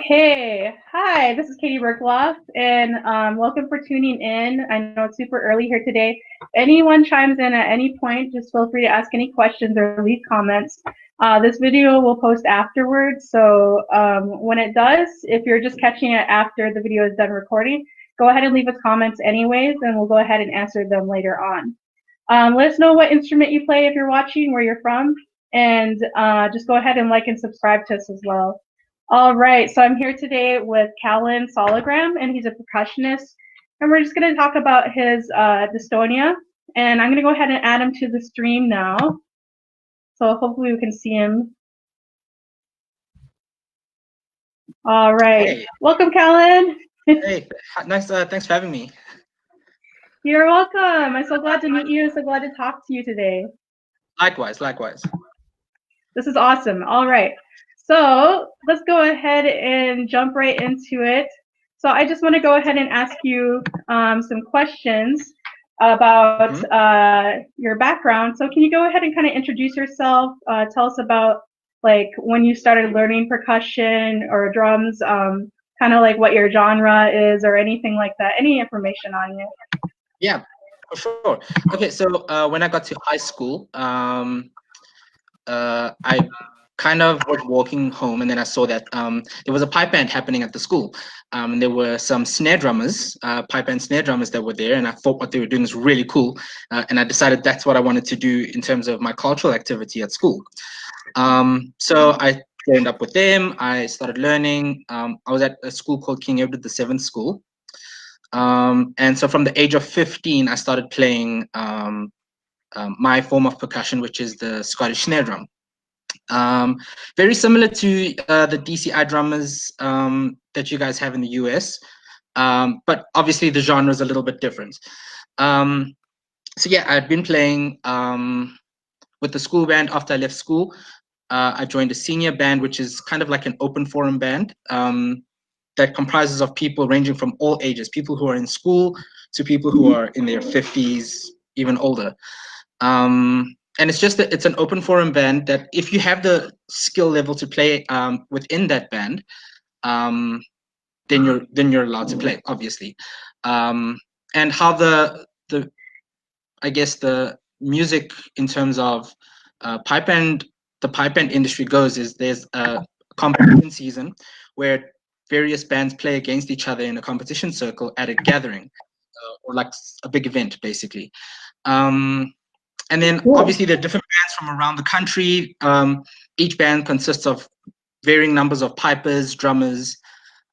Hey, hi, this is Katie Bergloff, and welcome for tuning in. I know it's super early here today. If anyone chimes in at any point, just feel free to ask any questions or leave comments. This video will post afterwards, so when it does, if you're just catching it after the video is done recording, go ahead and leave us comments anyways, and we'll go ahead and answer them later on. Let us know what instrument you play if you're watching, where you're from, and just go ahead and like and subscribe to us as well. All right, so I'm here today with Callan Sologram, and he's a percussionist, and we're just going to talk about his dystonia, and I'm going to go ahead and add him to the stream now, so hopefully we can see him. All right, Hey. Welcome, Callan. Hey, nice. Thanks for having me. You're welcome. I'm so glad to meet you. So glad to talk to you today. Likewise. This is awesome. All right. So let's go ahead and jump right into it. So I just want to go ahead and ask you some questions about your background. So can you go ahead and kind of introduce yourself? Tell us about like when you started learning percussion or drums, kind of like what your genre is or anything like that. Any information on you? Yeah, for sure. Okay, so when I got to high school, I kind of was walking home, and then I saw that there was a pipe band happening at the school. And there were some snare drummers, pipe band snare drummers that were there, and I thought what they were doing was really cool. And I decided that's what I wanted to do in terms of my cultural activity at school. So I joined up with them. I started learning. I was at a school called King Edward VII School. And so from the age of 15, I started playing my form of percussion, which is the Scottish snare drum. Very similar to the DCI drummers that you guys have in the US, but obviously the genre is a little bit different. So yeah, I'd been playing with the school band after I left school. I joined a senior band, which is kind of like an open forum band that comprises of people ranging from all ages, people who are in school to people who are in their 50s, even older. And it's just that it's an open forum band that if you have the skill level to play within that band, then you're allowed to play, obviously. And how the I guess the music in terms of the pipe band industry goes is there's a competition season where various bands play against each other in a competition circle at a gathering or like a big event, basically. And then obviously there are different bands from around the country. Each band consists of varying numbers of pipers, drummers.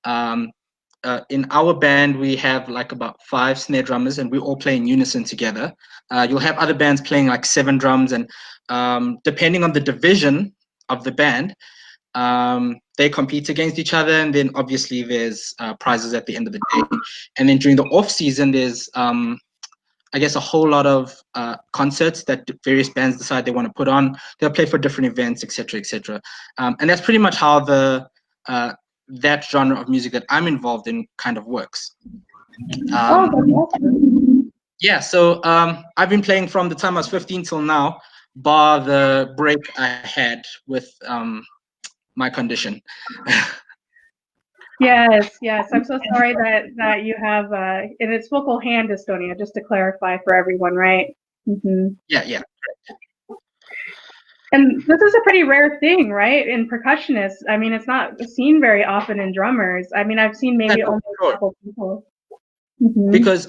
In our band, we have like about 5 snare drummers, and we all play in unison together. You'll have other bands playing like 7 drums, and depending on the division of the band, they compete against each other, and then obviously there's prizes at the end of the day. And then during the off season, there's I guess a whole lot of concerts that various bands decide they want to put on. They'll play for different events, etc., etc. And that's pretty much how the that genre of music that I'm involved in kind of works. Yeah, so I've been playing from the time I was 15 till now, bar the break I had with my condition. Yes. I'm so sorry that you have, and it's vocal hand dystonia, just to clarify for everyone, right? Mm-hmm. Yeah. And this is a pretty rare thing, right? In percussionists. I mean, it's not seen very often in drummers. I mean, I've seen maybe only a couple people. Mm-hmm. Because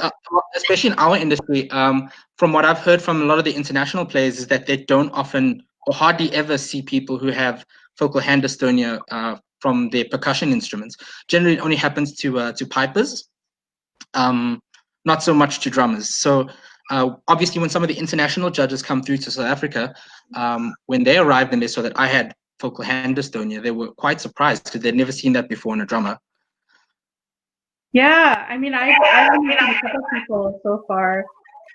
especially in our industry, from what I've heard from a lot of the international players, is that they don't often or hardly ever see people who have focal hand dystonia from their percussion instruments. Generally, it only happens to pipers, not so much to drummers. So obviously, when some of the international judges come through to South Africa, when they arrived and they saw that I had focal hand dystonia, they were quite surprised because they'd never seen that before in a drummer. Yeah, I mean, I've only seen a couple people so far,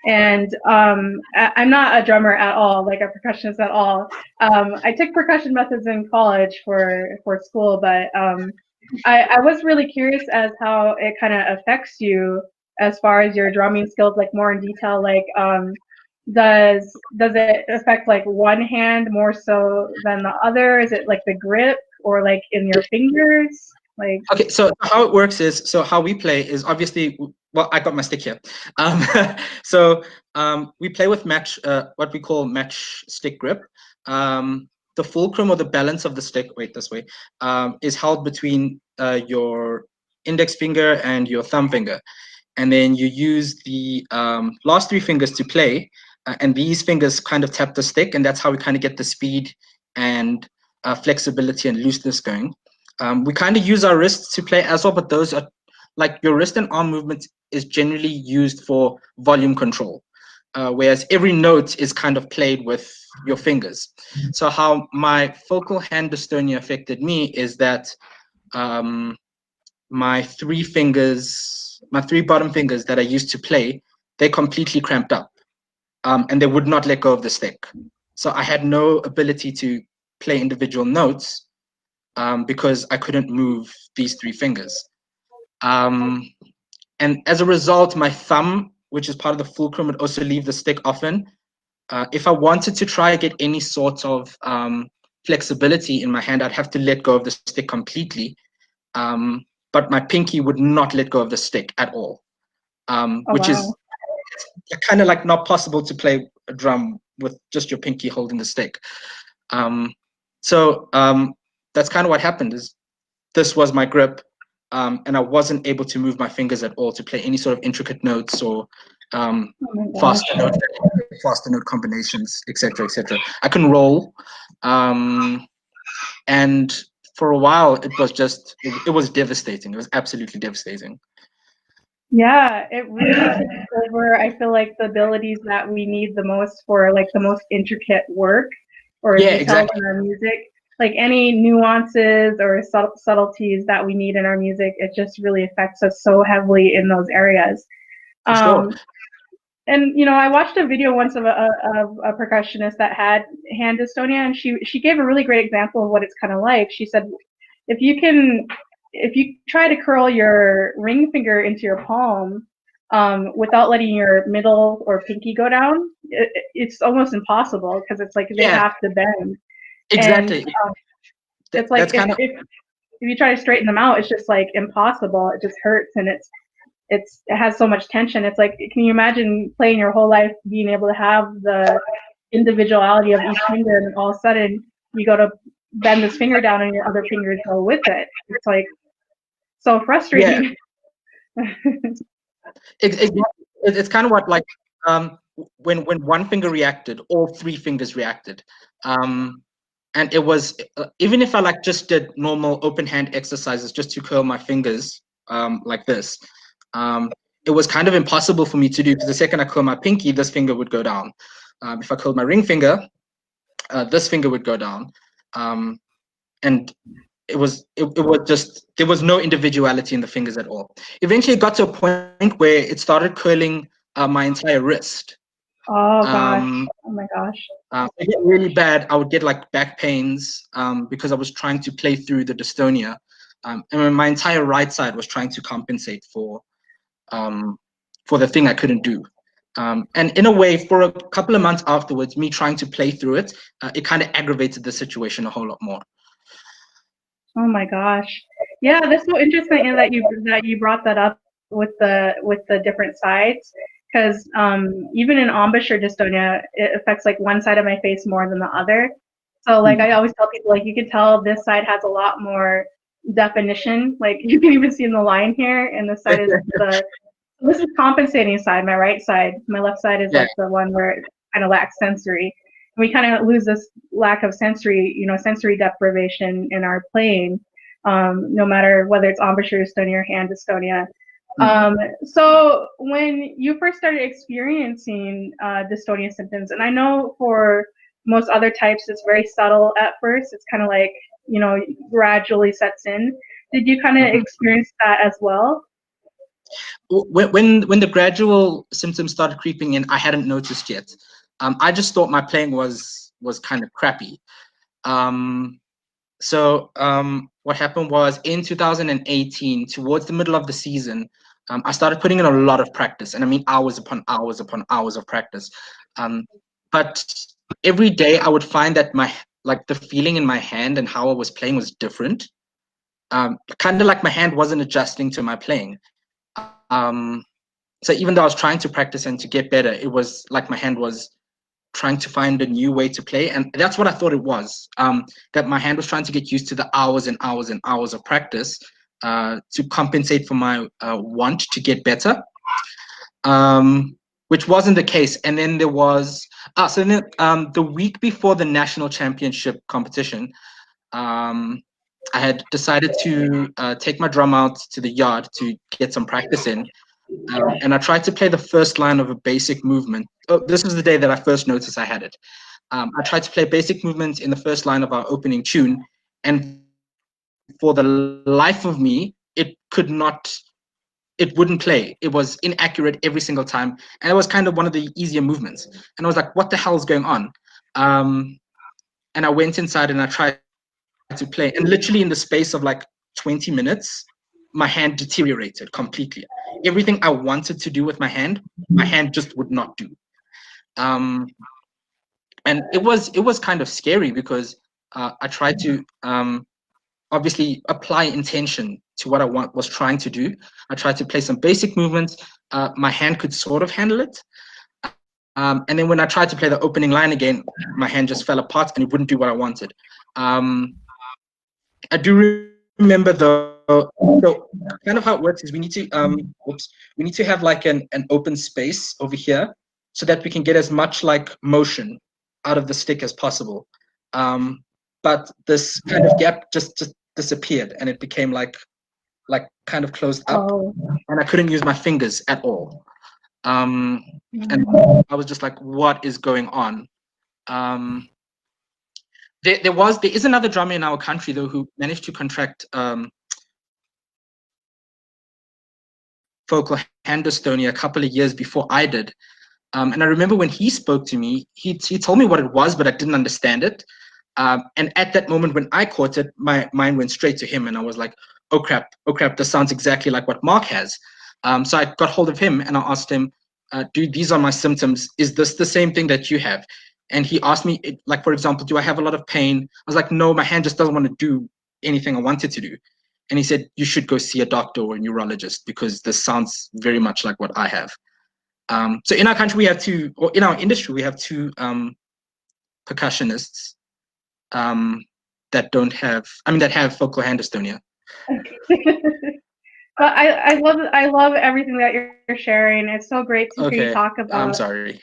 and I'm not a drummer at all, like a percussionist at all. I took percussion methods in college for school, but I was really curious as how it kind of affects you as far as your drumming skills, like more in detail. Like, does it affect like one hand more so than the other? Is it like the grip or like in your fingers? Like, Okay, so how it works is, so how we play is obviously, well, I got my stick here. Um, so we play with what we call match stick grip. The fulcrum or the balance of the stick, wait, this way, is held between your index finger and your thumb finger. And then you use the last three fingers to play, and these fingers kind of tap the stick, and that's how we kind of get the speed and flexibility and looseness going. We kind of use our wrists to play as well, but those are like your wrist and arm movement is generally used for volume control, whereas every note is kind of played with your fingers. So how my focal hand dystonia affected me is that um, my three bottom fingers that I used to play, they completely cramped up, and they would not let go of the stick. So I had no ability to play individual notes because I couldn't move these three fingers. Um, and as a result, my thumb, which is part of the fulcrum, would also leave the stick often. If I wanted to try get any sort of flexibility in my hand, I'd have to let go of the stick completely. But my pinky would not let go of the stick at all, oh which wow. is kind of like not possible to play a drum with just your pinky holding the stick. So that's kind of what happened. Is this was my grip, and I wasn't able to move my fingers at all to play any sort of intricate notes or Oh my faster gosh. note, faster note combinations, etc., etc. I can roll, and for a while it was devastating. It was absolutely devastating. Yeah, it really takes over, I feel like, the abilities that we need the most for like the most intricate work or Yeah, details exactly. in our music. Like any nuances or subtleties that we need in our music, it just really affects us so heavily in those areas. For sure. Um, and I watched a video once of a percussionist that had hand dystonia, and she gave a really great example of what it's kind of like. She said, if you can, if you try to curl your ring finger into your palm without letting your middle or pinky go down, it's almost impossible because it's like they Yeah, have to bend. And exactly. it's like That's kind of if you try to straighten them out, it's just like impossible. It just hurts, and it has so much tension. It's like, can you imagine playing your whole life being able to have the individuality of each finger, and all of a sudden you go to bend this finger down and your other fingers go with it? It's like so yeah. frustrating. It's kind of what like when one finger reacted, all three fingers reacted. And it was even if I like just did normal open hand exercises just to curl my fingers like this, it was kind of impossible for me to do because the second I curl my pinky, this finger would go down. If I curled my ring finger, this finger would go down. And it was just there was no individuality in the fingers at all. Eventually, it got to a point where it started curling my entire wrist. Oh gosh. Um, Oh my gosh. it get really bad. I would get like back pains because I was trying to play through the dystonia, and my entire right side was trying to compensate um, for the thing I couldn't do. And in a way, for a couple of months afterwards, me trying to play through it, it kind of aggravated the situation a whole lot more. Oh my gosh. Yeah, that's so interesting that you brought that up with the different sides, because even in embouchure dystonia, it affects like one side of my face more than the other. So like I always tell people, like, you can tell this side has a lot more definition. Like you can even see in the line here, and this is compensating side, my right side. My left side is Yeah. like the one where it kind of lacks sensory. We kind of lose this lack of sensory, sensory deprivation in our playing, no matter whether it's embouchure dystonia or hand dystonia. So when you first started experiencing dystonia symptoms, and I know for most other types it's very subtle at first, it's kind of like, gradually sets in. Did you kind of experience that as well? When the gradual symptoms started creeping in, I hadn't noticed yet. I just thought my playing was kind of crappy. So what happened was in 2018, towards the middle of the season, I started putting in a lot of practice, and I mean hours upon hours upon hours of practice. But every day I would find that the feeling in my hand and how I was playing was different. kind of like my hand wasn't adjusting to my playing. So even though I was trying to practice and to get better, it was like my hand was trying to find a new way to play. And that's what I thought it was, that my hand was trying to get used to the hours and hours and hours of practice to compensate for my want to get better, which wasn't the case. And then there was, the week before the national championship competition, I had decided to take my drum out to the yard to get some practice in. And I tried to play the first line of a basic movement. Oh, this was the day that I first noticed I had it. I tried to play basic movements in the first line of our opening tune, and for the life of me, it wouldn't play. It was inaccurate every single time, and it was kind of one of the easier movements. And I was like, what the hell is going on? And I went inside and I tried to play, and literally in the space of like 20 minutes, my hand deteriorated completely. Everything I wanted to do with my hand just would not do. And it was kind of scary because I tried to obviously apply intention to what I was trying to do. I tried to play some basic movements. My hand could sort of handle it. And then when I tried to play the opening line again, my hand just fell apart and it wouldn't do what I wanted. I do remember so kind of how it works is we need to have like an open space over here so that we can get as much like motion out of the stick as possible. But this kind of gap just disappeared and it became like kind of closed up, and I couldn't use my fingers at all. And I was just like, what is going on? There is another drummer in our country though who managed to contract focal hand dystonia a couple of years before I did. And I remember when he spoke to me, he told me what it was, but I didn't understand it. And at that moment when I caught it, my mind went straight to him and I was like, oh crap, this sounds exactly like what Mark has. So I got hold of him and I asked him, dude, these are my symptoms. Is this the same thing that you have? And he asked me, like, for example, do I have a lot of pain? I was like, no, my hand just doesn't want to do anything I want it to do. And he said, you should go see a doctor or a neurologist because this sounds very much like what I have. So in our country, we have or in our industry, we have two percussionists that have focal hand dystonia. But I love everything that you're sharing. It's so great to hear you talk about. I'm sorry.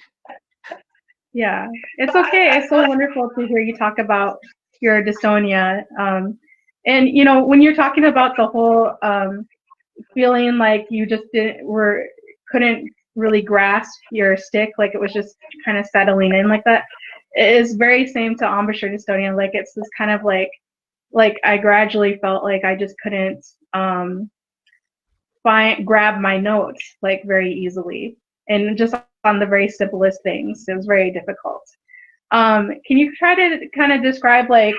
Yeah, it's okay. It's so wonderful to hear you talk about your dystonia. And you know, when you're talking about the whole feeling like you just couldn't really grasp your stick, like it was just kind of settling in like that, it is very same to embouchure dystonia. Like it's this kind of like I gradually felt like I just couldn't grab my notes like very easily, and just on the very simplest things, it was very difficult. Can you try to kind of describe like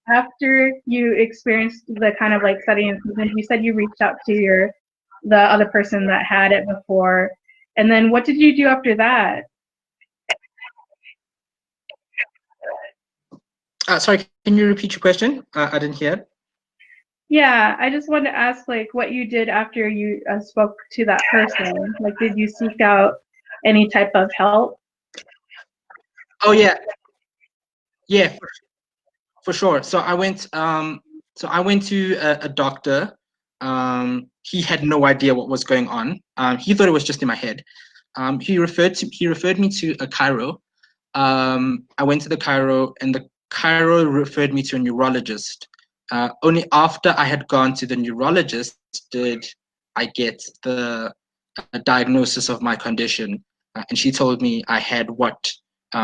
after you experienced the kind of like sudden improvement, you said you reached out to the other person that had it before, and then what did you do after that? Sorry, can you repeat your question? I didn't hear it. Yeah, I just wanted to ask like what you did after you spoke to that person. Like, did you seek out any type of help? Oh yeah, for sure. So I went to a doctor. He had no idea what was going on. He thought it was just in my head. He referred me to a chiro. I went to the chiro, and the chiro referred me to a neurologist. Only after I had gone to the neurologist did I get the diagnosis of my condition, and she told me I had what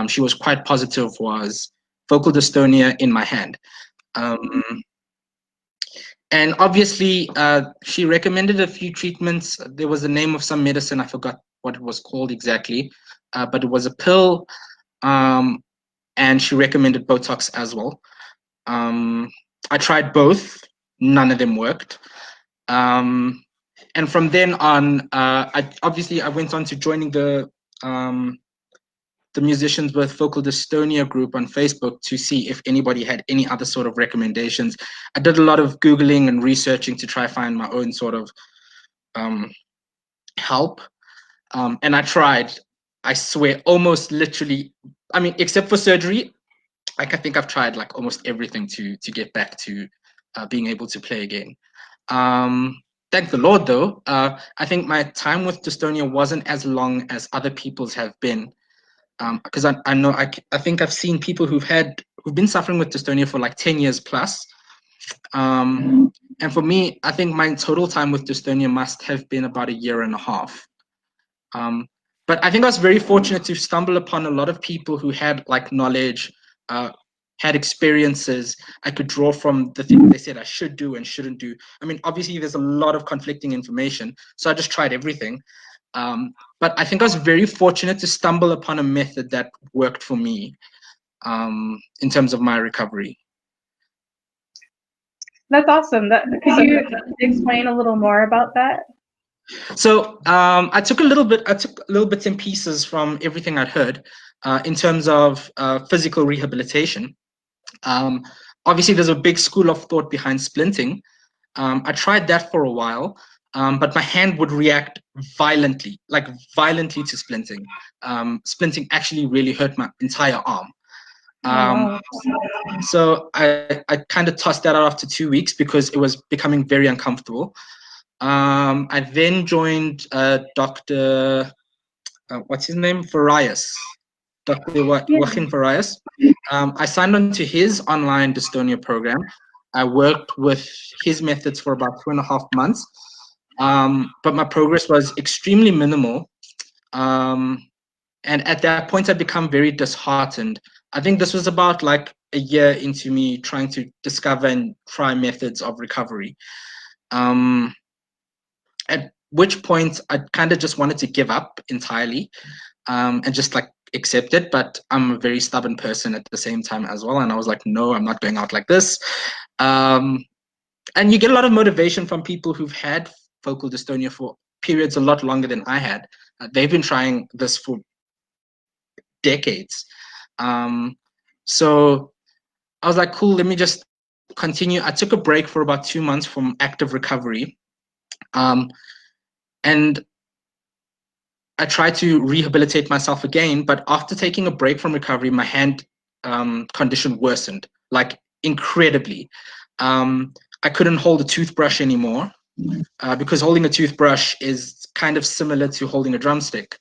she was quite positive was focal dystonia in my hand. And obviously, she recommended a few treatments. There was the name of some medicine, I forgot what it was called exactly, but it was a pill, and she recommended Botox as well. I tried both, none of them worked. And from then on, I went on to joining the the Musicians with Focal Dystonia group on Facebook to see if anybody had any other sort of recommendations. I did a lot of Googling and researching to try find my own sort of help. And I tried, I swear, almost literally, I mean, except for surgery, like I think I've tried like almost everything to get back to being able to play again. Thank the Lord, though. I think my time with dystonia wasn't as long as other people's have been, because I know I think I've seen people who've been suffering with dystonia for like 10 years plus. And for me, I think my total time with dystonia must have been about 1.5 years. But I think I was very fortunate to stumble upon a lot of people who had like knowledge, had experiences. I could draw from the things they said I should do and shouldn't do. I mean, obviously there's a lot of conflicting information, so I just tried everything. But I think I was very fortunate to stumble upon a method that worked for me in terms of my recovery. That's awesome. Could you explain a little more about that? So I took little bits and pieces from everything I'd heard in terms of physical rehabilitation. Obviously, there's a big school of thought behind splinting. I tried that for a while, but my hand would react violently to splinting. Splinting actually really hurt my entire arm. So I kind of tossed that out after 2 weeks because it was becoming very uncomfortable. I then joined Dr. What's his name? Farias. Dr. Joachim Farias. I signed on to his online dystonia program. I worked with his methods for about 2.5 months, but my progress was extremely minimal. And at that point, I'd become very disheartened. I think this was about like 1 year into me trying to discover and try methods of recovery. At which point I kind of just wanted to give up entirely and just like accept it. But I'm a very stubborn person at the same time as well. And I was like, no, I'm not going out like this. And you get a lot of motivation from people who've had focal dystonia for periods a lot longer than I had. They've been trying this for decades. So I was like, cool, let me just continue. I took a break for about 2 months from active recovery. And I tried to rehabilitate myself again, but after taking a break from recovery, my hand condition worsened, like incredibly. I couldn't hold a toothbrush anymore because holding a toothbrush is kind of similar to holding a drumstick.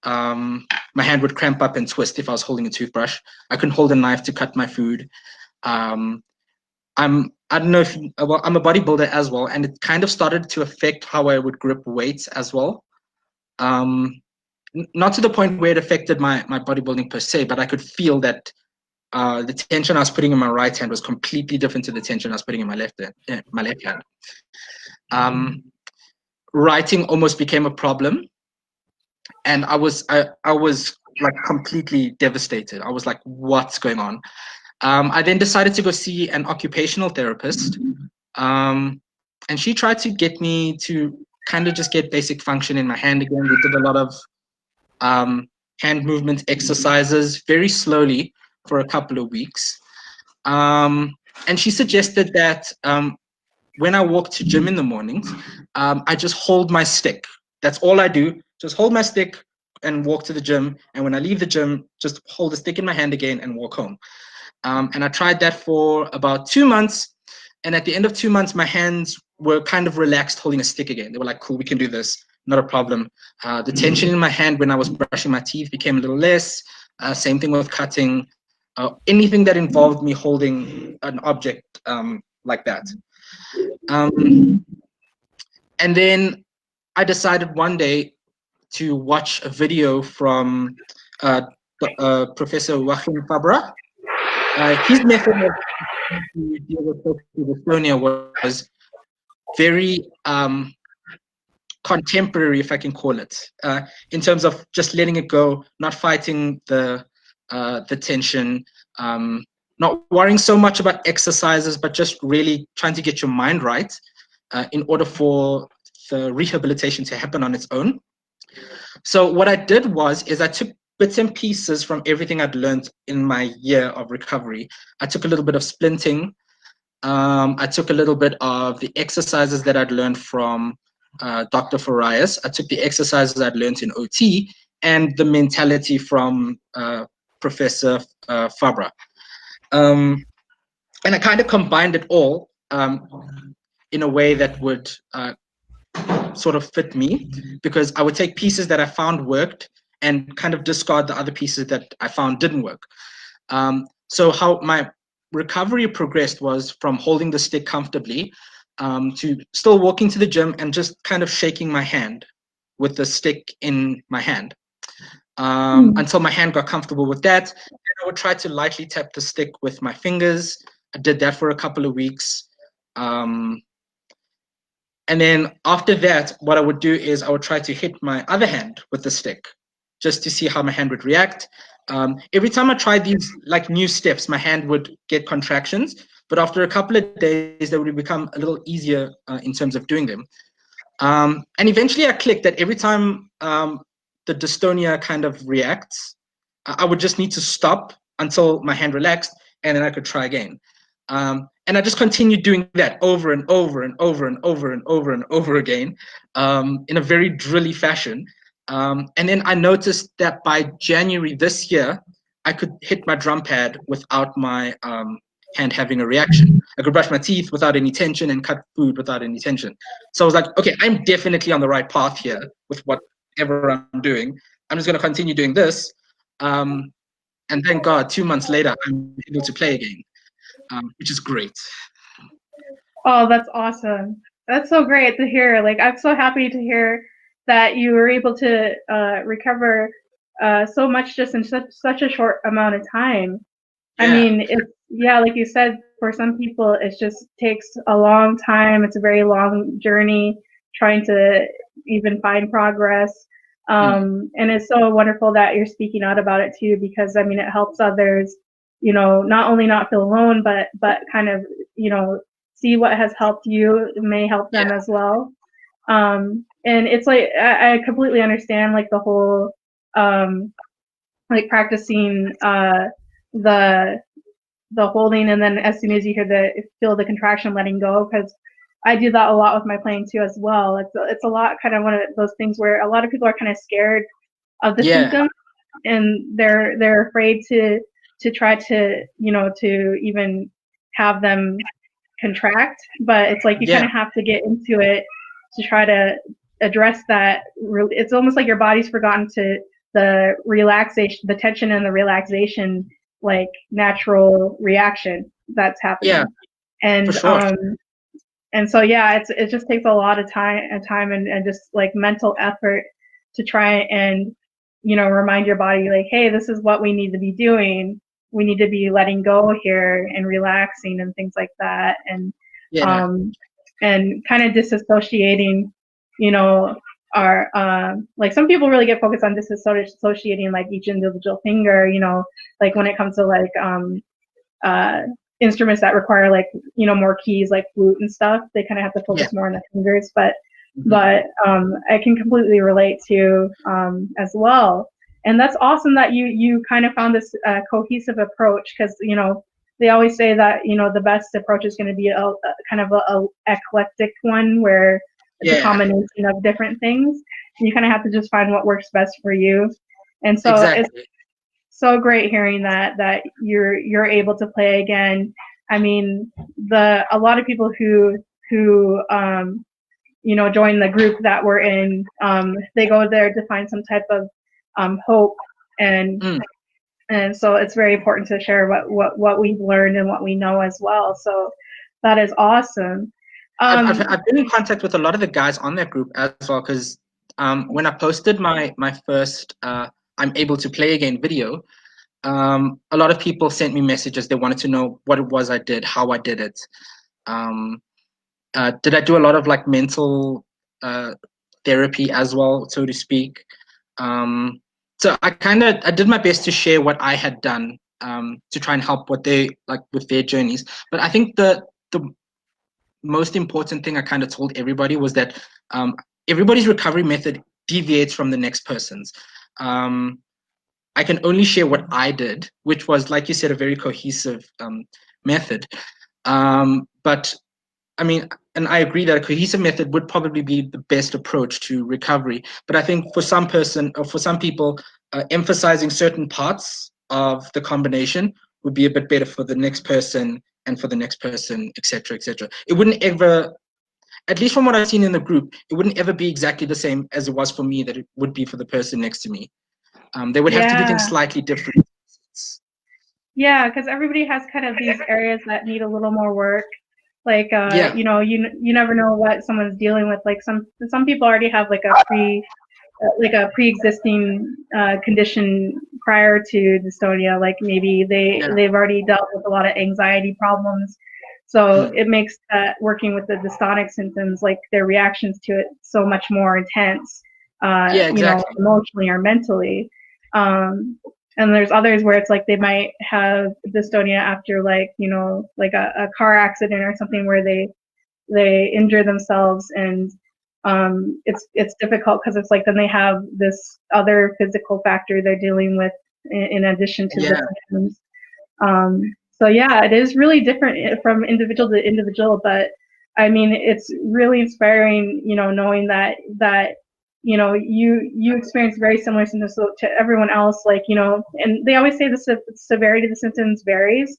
My hand would cramp up and twist if I was holding a toothbrush. I couldn't hold a knife to cut my food. I don't know if, well, I'm a bodybuilder as well, and it kind of started to affect how I would grip weights as well. Not to the point where it affected my bodybuilding per se, but I could feel that the tension I was putting in my right hand was completely different to the tension I was putting in my left hand. Writing almost became a problem, and I was like completely devastated. I was like, what's going on? I then decided to go see an occupational therapist, and she tried to get me to kind of just get basic function in my hand again. We did a lot of hand movement exercises very slowly for a couple of weeks. And she suggested that when I walk to gym in the mornings, I just hold my stick. That's all I do. Just hold my stick and walk to the gym. And when I leave the gym, just hold the stick in my hand again and walk home. And I tried that for about 2 months. And at the end of 2 months, my hands were kind of relaxed holding a stick again. They were like, cool, we can do this. Not a problem. The tension in my hand when I was brushing my teeth became a little less. Same thing with cutting. Anything that involved me holding an object like that. And then I decided one day to watch a video from Professor Joachim Fabra. His method to deal with dystonia was very contemporary, if I can call it, in terms of just letting it go, not fighting the tension, not worrying so much about exercises, but just really trying to get your mind right in order for the rehabilitation to happen on its own. So what I did was I took bits and pieces from everything I'd learned in my year of recovery. I took a little bit of splinting. I took a little bit of the exercises that I'd learned from Dr. Farias. I took the exercises I'd learned in OT and the mentality from Professor Fabra. And I kind of combined it all in a way that would sort of fit me, because I would take pieces that I found worked and kind of discard the other pieces that I found didn't work. So how my recovery progressed was from holding the stick comfortably to still walking to the gym and just kind of shaking my hand with the stick in my hand until my hand got comfortable with that. Then I would try to lightly tap the stick with my fingers. I did that for a couple of weeks. And then after that, what I would do is I would try to hit my other hand with the stick just to see how my hand would react. Every time I tried these like new steps, my hand would get contractions, but after a couple of days, they would become a little easier in terms of doing them. And eventually I clicked that every time the dystonia kind of reacts, I would just need to stop until my hand relaxed, and then I could try again. And I just continued doing that over and over and over and over and over and over again in a very drilly fashion. And then I noticed that by January this year, I could hit my drum pad without my hand having a reaction. I could brush my teeth without any tension and cut food without any tension. So I was like, okay, I'm definitely on the right path here with whatever I'm doing. I'm just going to continue doing this. And thank God, 2 months later, I'm able to play again, which is great. Oh, that's awesome. That's so great to hear. Like, I'm so happy to hear that you were able to recover so much just in such a short amount of time. Yeah. I mean, yeah, like you said, for some people, it just takes a long time. It's a very long journey trying to even find progress. And it's so wonderful that you're speaking out about it too, because I mean, it helps others, you know, not only not feel alone, but kind of, you know, see what has helped you. It may help them as well. And it's like, I completely understand like the whole, like practicing, the holding, and then as soon as you feel the contraction, letting go, because I do that a lot with my playing too as well. It's a lot, kind of one of those things where a lot of people are kind of scared of the symptoms, and they're afraid to try to, you know, to even have them contract. But it's like you kind of have to get into it to try to address that. It's almost like your body's forgotten to the relaxation, the tension and the relaxation, like natural reaction that's happening. Yeah, and for sure. And so yeah, it just takes a lot of time and just like mental effort to try and, you know, remind your body like, hey, this is what we need to be doing. We need to be letting go here and relaxing and things like that. And and kind of disassociating, you know, our like some people really get focused on disassociating like each individual finger, you know, like when it comes to like instruments that require like, you know, more keys like flute and stuff, they kind of have to focus more on the fingers. But I can completely relate to as well. And that's awesome that you kind of found this cohesive approach, because, you know, they always say that, you know, the best approach is going to be a kind of a eclectic one where it's a combination of different things. You kind of have to just find what works best for you. And so it's so great hearing that you're able to play again. I mean, a lot of people who you know, join the group that we're in, they go there to find some type of hope, and so it's very important to share what we've learned and what we know as well. So that is awesome. I've been in contact with a lot of the guys on that group as well, because when I posted my first I'm able to play again video, a lot of people sent me messages. They wanted to know what it was I did, how I did it. Did I do a lot of like mental therapy as well, so to speak? So I did my best to share what I had done to try and help what they like with their journeys. But I think the most important thing I kind of told everybody was that everybody's recovery method deviates from the next person's. I can only share what I did, which was, like you said, a very cohesive method. But I mean, and I agree that a cohesive method would probably be the best approach to recovery. But I think for some person or for some people, emphasizing certain parts of the combination would be a bit better for the next person and for the next person, etc., etc. It wouldn't ever, at least from what I've seen in the group, it wouldn't ever be exactly the same as it was for me that it would be for the person next to me. They would have to do things Yeah. slightly different. Yeah, because everybody has kind of these areas that need a little more work. Like, Yeah. you know, you never know what someone's dealing with. Like some people already have like a pre-existing condition prior to dystonia. Like maybe Yeah. they've already dealt with a lot of anxiety problems. So Mm. it makes that working with the dystonic symptoms, like their reactions to it, so much more intense. Yeah, You know, exactly. emotionally or mentally. And there's others where it's like they might have dystonia after like, you know, like a car accident or something where they injure themselves, and it's difficult because it's like then they have this other physical factor they're dealing with in addition to the Yeah. symptoms. So yeah, it is really different from individual to individual, but I mean, it's really inspiring, you know, knowing that you know you experience very similar symptoms to everyone else, like, you know, and they always say the severity of the symptoms varies,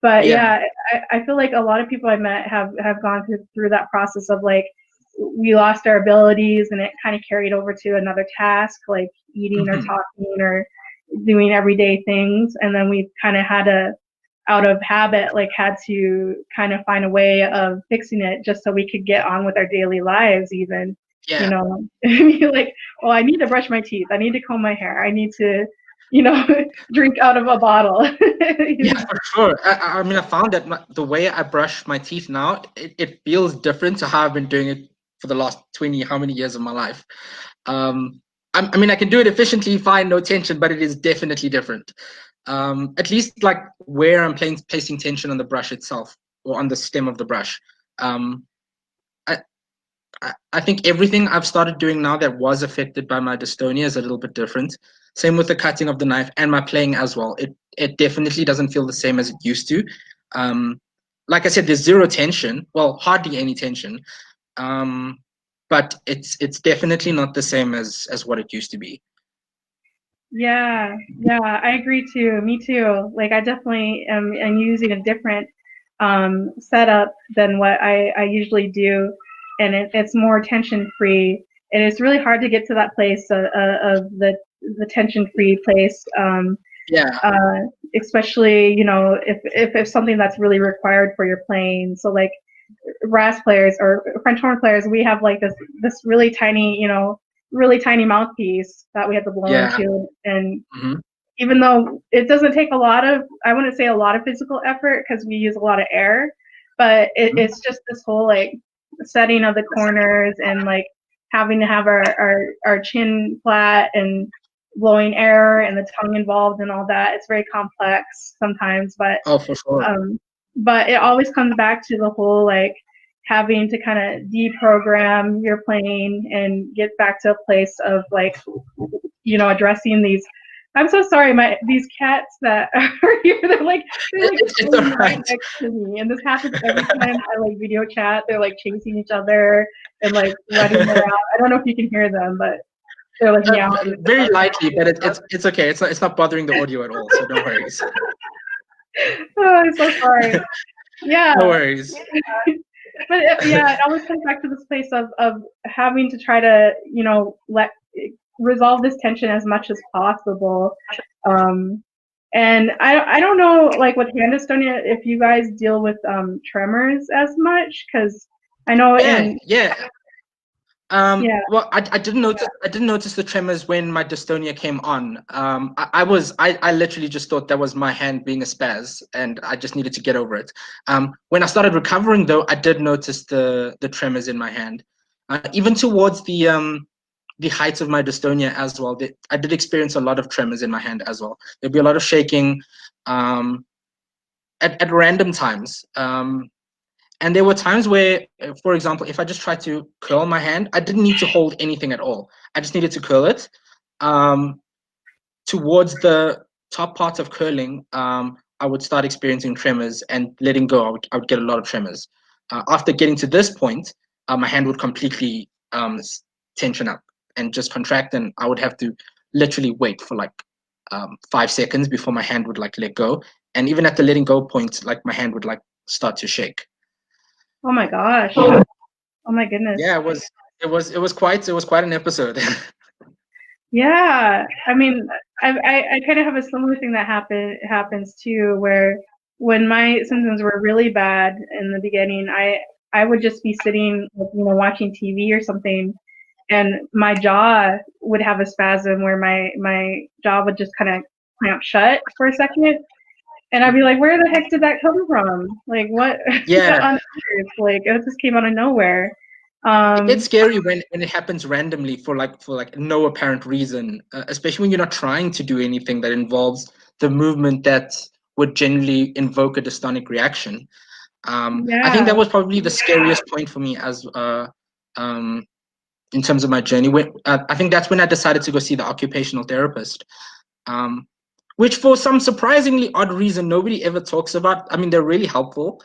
but Yeah. yeah, I feel like a lot of people I met have gone through that process of like we lost our abilities and it kind of carried over to another task like eating or Mhm. talking or doing everyday things, and then we kind of had to out of habit like had to kind of find a way of fixing it just so we could get on with our daily lives even, you Yeah. know. Like, well, I need to brush my teeth, I need to comb my hair, I need to, you know, drink out of a bottle. Yeah, for sure. I mean, I found that the way I brush my teeth now, it feels different to how I've been doing it for the last 20, how many years of my life. I mean, I can do it efficiently, fine, no tension, but it is definitely different. At least like where I'm placing tension on the brush itself or on the stem of the brush. Um, I, I think everything I've started doing now that was affected by my dystonia is a little bit different. Same with the cutting of the knife and my playing as well. It definitely doesn't feel the same as it used to. Um, like I said, there's zero tension. Well, hardly any tension. But it's definitely not the same as what it used to be. Yeah, I agree too. Me too. Like I definitely am using a different setup than what I usually do, and it's more tension free. And it's really hard to get to that place of the tension free place, Yeah. especially, you know, if it's something that's really required for your playing. So like brass players or French horn players, we have like this really tiny, you know, really tiny mouthpiece that we have to blow Yeah. into, and Hmm. even though it doesn't take a lot of, I wouldn't say a lot of physical effort because we use a lot of air, but it's just this whole like setting of the corners and like having to have our chin flat and blowing air and the tongue involved and all that. It's very complex sometimes, Oh, for sure. but it always comes back to the whole like having to kind of deprogram your playing and get back to a place of like, you know, addressing these. I'm so sorry, these cats that are here, they're like It's all sitting right right. next to me, and this happens every time I like video chat. They're like chasing each other and like running around. I don't know if you can hear them, but they're like meowing in the Very lightly, but background. it's okay. It's not bothering the audio at all, so no worries. Oh, I'm so sorry. Yeah, No worries. but yeah, it always comes back to this place of having to try to, you know, resolve this tension as much as possible. And I don't know, like with hand dystonia, if you guys deal with tremors as much, because I know Yeah, in yeah. yeah. Well, I didn't notice the tremors when my dystonia came on. I literally just thought that was my hand being a spaz, and I just needed to get over it. When I started recovering, though, I did notice the tremors in my hand, even towards the height of my dystonia as well. I did experience a lot of tremors in my hand as well. There'd be a lot of shaking, at random times. And there were times where, for example, if I just tried to curl my hand, I didn't need to hold anything at all. I just needed to curl it. Um, towards the top parts of curling, I would start experiencing tremors, and letting go, I would get a lot of tremors. After getting to this point, my hand would completely tension up and just contract, and I would have to literally wait for like 5 seconds before my hand would like let go. And even at the letting go point, like my hand would like start to shake. Oh my gosh. Oh my goodness. Yeah, it was quite an episode. Yeah, I mean, I kind of have a similar thing that happens too, where when my symptoms were really bad in the beginning, I would just be sitting, like, watching TV or something, and my jaw would have a spasm where my jaw would just kind of clamp shut for a second, and I'd be like, where the heck did that come from? Like, what? Yeah. On earth? Like, it just came out of nowhere. It gets scary when it happens randomly for like no apparent reason, especially when you're not trying to do anything that involves the movement that would generally invoke a dystonic reaction. I think Yeah. that was probably the scariest point for me as in terms of my journey. I think that's when I decided to go see the occupational therapist, which for some surprisingly odd reason nobody ever talks about. I mean, they're really helpful.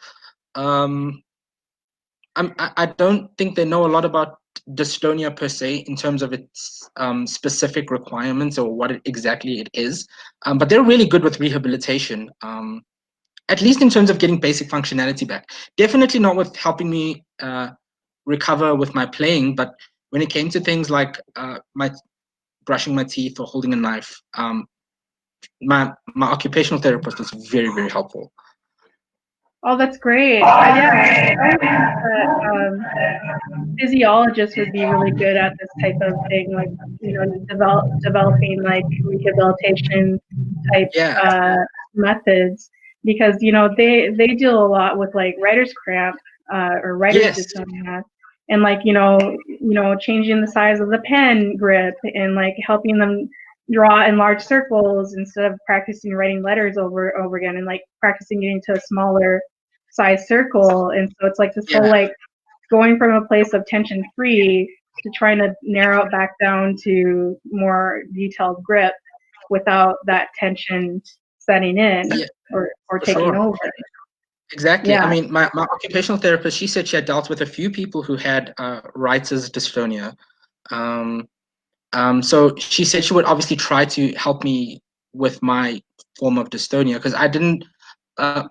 I don't think they know a lot about dystonia per se in terms of its specific requirements or what exactly it is, but they're really good with rehabilitation, at least in terms of getting basic functionality back. Definitely not with helping me recover with my playing, but when it came to things like my brushing my teeth or holding a knife, my occupational therapist was very, very helpful. Oh, that's great. Yeah, I would think that physiologists would be really good at this type of thing, like, developing like rehabilitation type Yeah. methods, because they deal a lot with like writer's cramp or writer's Yes. dystonia, and like changing the size of the pen grip and like helping them draw in large circles instead of practicing writing letters over and over again, and like practicing getting to a smaller size circle. And so it's like this whole like going from a place of tension free to trying to narrow it back down to more detailed grip without that tension setting in or taking over. Exactly. Yeah. I mean, my occupational therapist, she said she had dealt with a few people who had writer's dystonia. So she said she would obviously try to help me with my form of dystonia, because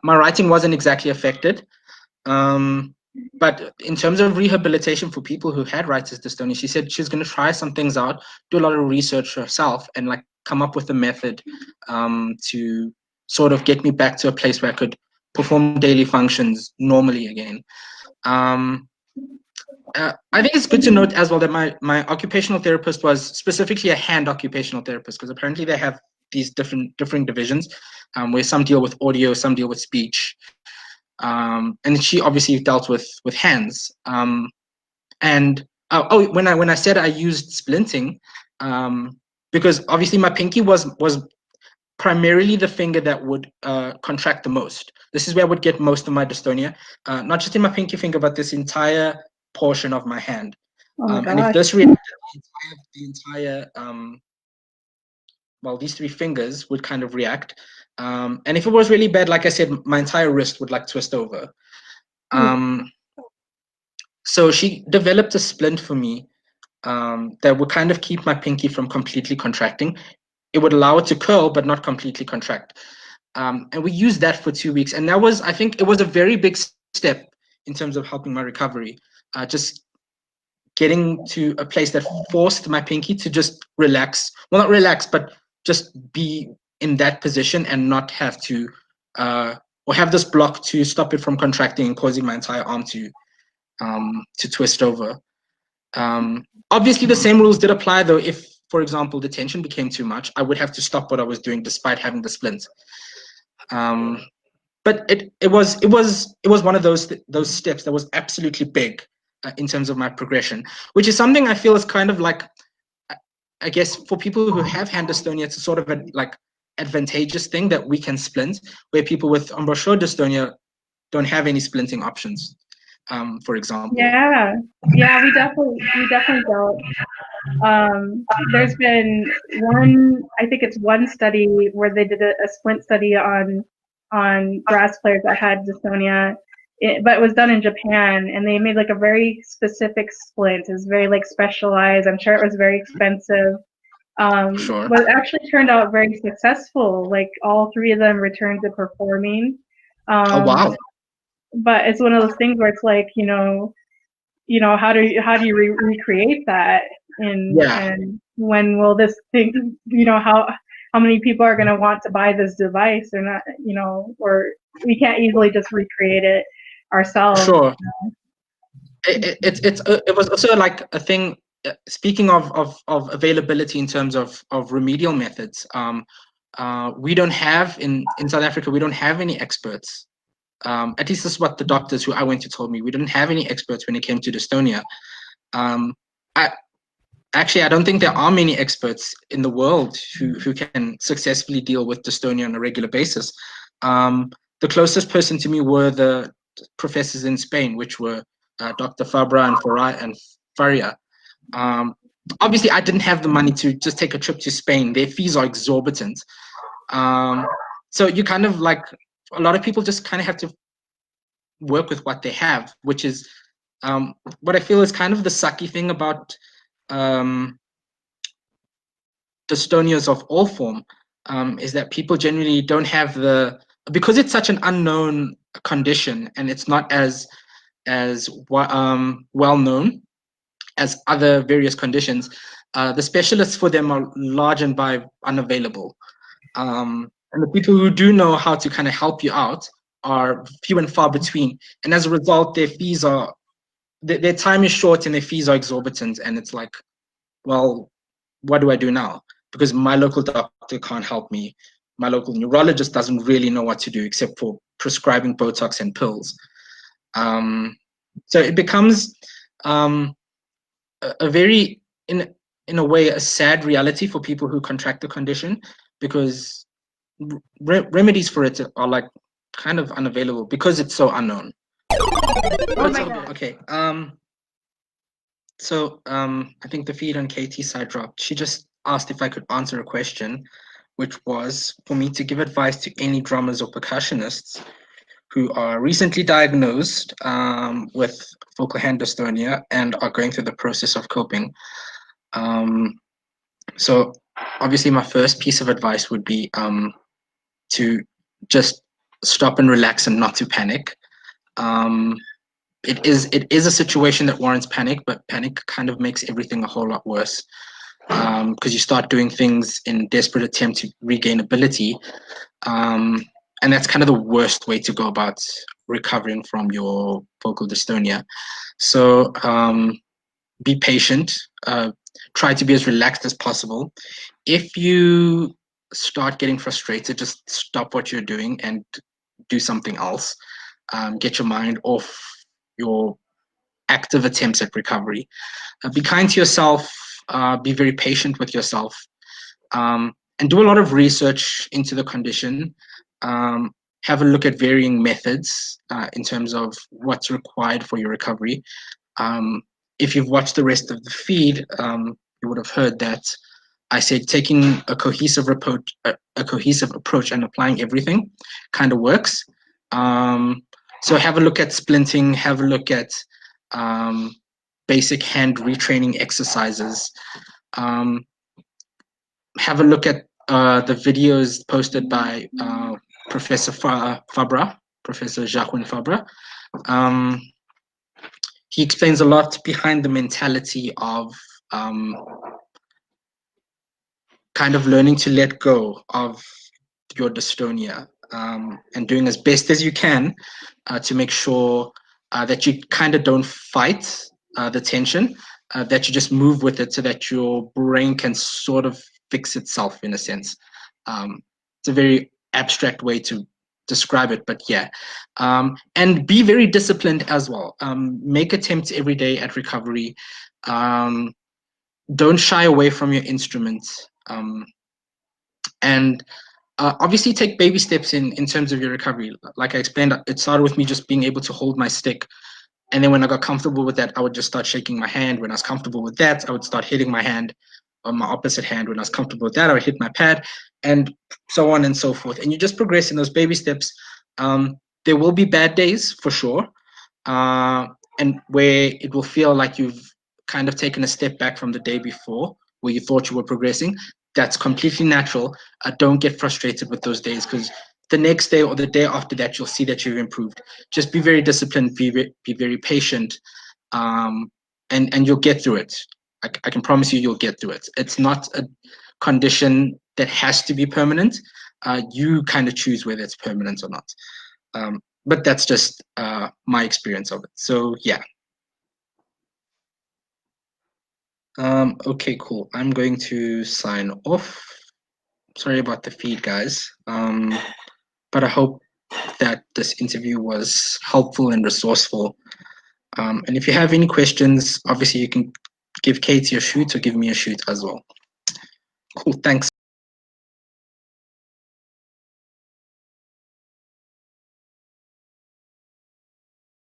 my writing wasn't exactly affected. But in terms of rehabilitation for people who had writer's dystonia, she said she was going to try some things out, do a lot of research herself, and like come up with a method to sort of get me back to a place where I could perform daily functions normally again. I think it's good to note as well that my occupational therapist was specifically a hand occupational therapist, because apparently they have these different divisions, where some deal with audio, some deal with speech, and she obviously dealt with hands. And when I said I used splinting, because obviously my pinky was primarily the finger that would contract the most. This is where I would get most of my dystonia, not just in my pinky finger, but this entire portion of my hand. Oh my and if gosh. this reacted, the entire well, these three fingers would kind of react. And if it was really bad, like I said, my entire wrist would like twist over. So she developed a splint for me that would kind of keep my pinky from completely contracting. It would allow it to curl, but not completely contract. And we used that for 2 weeks. And I think it was a very big step in terms of helping my recovery. Just getting to a place that forced my pinky to just relax. Well, not relax, but just be in that position and not have to, or have this block to stop it from contracting and causing my entire arm to twist over. Obviously, the same rules did apply, though. If, for example, the tension became too much, I would have to stop what I was doing despite having the splint. But it was one of those steps that was absolutely big in terms of my progression, which is something I feel is kind of like, I guess, for people who have hand dystonia, it's a sort of a like advantageous thing that we can splint, where people with embouchure dystonia don't have any splinting options, for example. Yeah, we definitely don't. There's been one, I think it's one study where they did a splint study on brass players that had dystonia, but it was done in Japan, and they made like a very specific splint. It was very like specialized. I'm sure it was very expensive. Sure. But it actually turned out very successful. Like all three of them returned to performing. Oh wow. But it's one of those things where it's like, how do you recreate that, Yeah. and when will this thing, how many people are going to want to buy this device, or not, or we can't easily just recreate it ourselves. Sure. It was also like a thing. Speaking of availability in terms of remedial methods, we don't have in South Africa. We don't have any experts. At least this is what the doctors who I went to told me. We didn't have any experts when it came to dystonia. I actually I don't think there are many experts in the world who can successfully deal with dystonia on a regular basis. The closest person to me were the professors in Spain, which were Dr. Fabra and Faria. Obviously, I didn't have the money to just take a trip to Spain. Their fees are exorbitant. So you kind of like, a lot of people just kind of have to work with what they have, which is what I feel is kind of the sucky thing about dystonias of all form, is that people generally don't have because it's such an unknown condition and it's not as well known as other various conditions. The specialists for them are large and by unavailable. And the people who do know how to kind of help you out are few and far between. And as a result, their time is short and their fees are exorbitant. And it's like, well, what do I do now? Because my local doctor can't help me. My local neurologist doesn't really know what to do except for prescribing Botox and pills. So it becomes a very, in a way, a sad reality for people who contract the condition, because remedies for it are like kind of unavailable because it's so unknown. Oh my God. Okay. So I think the feed on Katie's side dropped. She just asked if I could answer a question, which was for me to give advice to any drummers or percussionists who are recently diagnosed with focal hand dystonia and are going through the process of coping. So obviously my first piece of advice would be to just stop and relax and not to panic. It is a situation that warrants panic, but panic kind of makes everything a whole lot worse, because you start doing things in desperate attempt to regain ability, and that's kind of the worst way to go about recovering from your vocal dystonia. So be patient. Try to be as relaxed as possible. If you start getting frustrated, just stop what you're doing and do something else. Get your mind off your active attempts at recovery. Be kind to yourself. Be very patient with yourself, and do a lot of research into the condition. Have a look at varying methods in terms of what's required for your recovery. If you've watched the rest of the feed, you would have heard that I said taking a cohesive approach, and applying everything kind of works. So have a look at splinting, have a look at basic hand retraining exercises. Have a look at the videos posted by Professor Fabra, Professor Jacqueline Fabra. He explains a lot behind the mentality of kind of learning to let go of your dystonia, and doing as best as you can to make sure that you kind of don't fight the tension, that you just move with it so that your brain can sort of fix itself in a sense. It's a very abstract way to describe it, but yeah. And be very disciplined as well. Make attempts every day at recovery. Don't shy away from your instruments. And obviously take baby steps in terms of your recovery. Like I explained, it started with me just being able to hold my stick. And then when I got comfortable with that, I would just start shaking my hand. When I was comfortable with that, I would start hitting my hand on my opposite hand. When I was comfortable with that, I would hit my pad, and so on and so forth. And you just progress in those baby steps. There will be bad days for sure, and where it will feel like you've kind of taken a step back from the day before, where you thought you were progressing. That's completely natural. Don't get frustrated with those days, because the next day or the day after that, you'll see that you've improved. Just be very disciplined, be very patient, and you'll get through it. I can promise you, you'll get through it. It's not a condition that has to be permanent. You kind of choose whether it's permanent or not. But that's just my experience of it. So yeah. Okay, cool. I'm going to sign off. Sorry about the feed, guys. But I hope that this interview was helpful and resourceful. And if you have any questions, obviously you can give Katie a shoot or give me a shoot as well. Cool, thanks.